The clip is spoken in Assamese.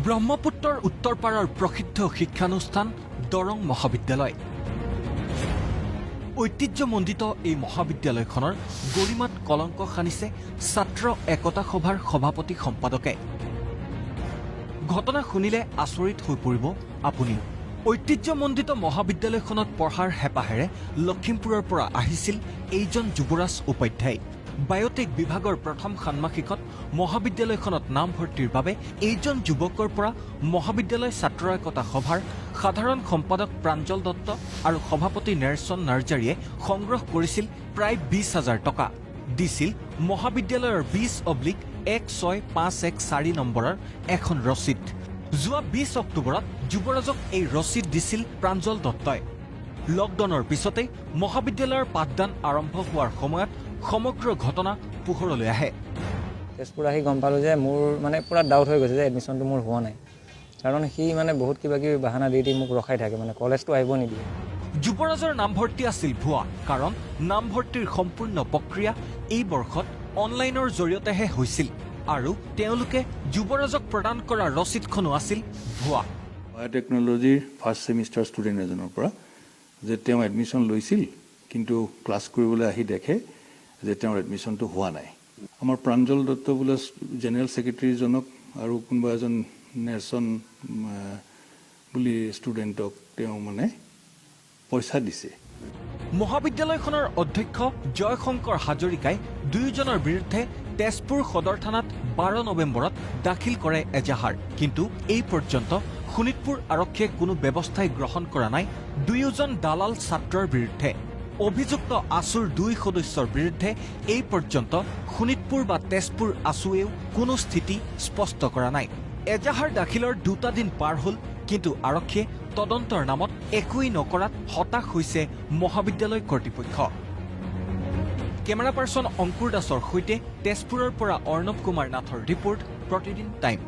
ব্ৰহ্মপুত্ৰৰ উত্তৰপাৰাৰ প্ৰসিদ্ধ শিক্ষানুষ্ঠান দৰং মহাবিদ্যালয়। ঐতিহ্যমণ্ডিত এই মহাবিদ্যালয়খনৰ গৰিমাত কলংক সানিছে ছাত্ৰ একতা সভাৰ সভাপতি সম্পাদকে। ঘটনা শুনিলে আচৰিত হৈ পৰিব আপুনিও। ঐতিহ্যমণ্ডিত মহাবিদ্যালয়খনত পঢ়াৰ হেঁপাহেৰে লখিমপুৰৰ পৰা আহিছিল এইজন যুৱৰাজ উপাধ্যায়। বায়'টেক বিভাগৰ প্ৰথম ষান্মাসিকত মহাবিদ্যালয়খনত নামভৰ্তিৰ বাবে এইজন যুৱকৰ পৰা মহাবিদ্যালয় ছাত্ৰ একতা সভাৰ সাধাৰণ সম্পাদক প্ৰাঞ্জল দত্ত আৰু সভাপতি নেৰচন নাৰ্জাৰীয়ে সংগ্ৰহ কৰিছিল প্ৰায় 20,000 টকা। দিছিল মহাবিদ্যালয়ৰ 20/16514 নম্বৰৰ এখন ৰচিদ। যোৱা 20 অক্টোবৰত যুৱৰাজক এই ৰচিদ দিছিল প্ৰাঞ্জল দত্তই। লকডাউনৰ পিছতে মহাবিদ্যালয়ৰ পাঠদান আৰম্ভ হোৱাৰ সময়ত সমগ্ৰ ঘটনা পোহৰলৈ আহে। তেজপুৰ আহি গম পালোঁ যে মোৰ মানে পুৰা ডাউট হৈ গৈছে যে এডমিশ্যনটো মোৰ হোৱা নাই, কাৰণ সি মানে বহুত কিবা কিবি বাহানা দি মোক ৰখাই থাকে, মানে কলেজটো আহিব নিদিয়ে। যুৱৰাজৰ নামভৰ্তি আছিল ভুৱা, কাৰণ নামভৰ্তিৰ সম্পূৰ্ণ প্ৰক্ৰিয়া এই বৰ্ষত অনলাইনৰ জৰিয়তেহে হৈছিল আৰু তেওঁলোকে যুৱৰাজক প্ৰদান কৰা ৰচিদখনো আছিল ভুৱা। বায়'টেকনলজিৰ ফাৰ্ষ্ট ছেমিষ্টাৰ ষ্টুডেণ্ট এজনৰ পৰা যে তেওঁ এডমিশ্যন লৈছিল, কিন্তু ক্লাছ কৰিবলৈ আহি দেখে যে তেওঁৰ এডমিশ্যনটো হোৱা নাই। আমাৰ প্ৰাঞ্জল দত্ত বোলা জেনেৰেল ছেক্ৰেটাৰীজনক আৰু কোনোবা এজন নেৰচন বুলি ষ্টুডেণ্টক তেওঁ মানে পইচা দিছে। মহাবিদ্যালয়খনৰ অধ্যক্ষ জয়শংকৰ হাজৰিকাই দুয়োজনৰ বিৰুদ্ধে তেজপুৰ সদৰ থানাত 12 নৱেম্বৰত দাখিল কৰে এজাহাৰ। কিন্তু এই পৰ্যন্ত শোণিতপুৰ আৰক্ষীয়ে কোনো ব্যৱস্থাই গ্ৰহণ কৰা নাই দুয়োজন দালাল ছাত্ৰৰ বিৰুদ্ধে। অভিযুক্ত আছুৰ 2 সদস্যৰ বিৰুদ্ধে এই পৰ্যন্ত শোণিতপুৰ বা তেজপুৰ আছুৱেও কোনো স্থিতি স্পষ্ট কৰা নাই। এজাহাৰ দাখিলৰ 2টা দিন পাৰ হ'ল, কিন্তু আৰক্ষীয়ে তদন্তৰ নামত একোৱেই নকৰাত হতাশ হৈছে মহাবিদ্যালয় কৰ্তৃপক্ষ। কেমেৰা পাৰ্চন অংকুৰ দাসৰ সৈতে তেজপুৰৰ পৰা অৰ্ণৱ কুমাৰ নাথৰ ৰিপৰ্ট, প্ৰতিদিন টাইম।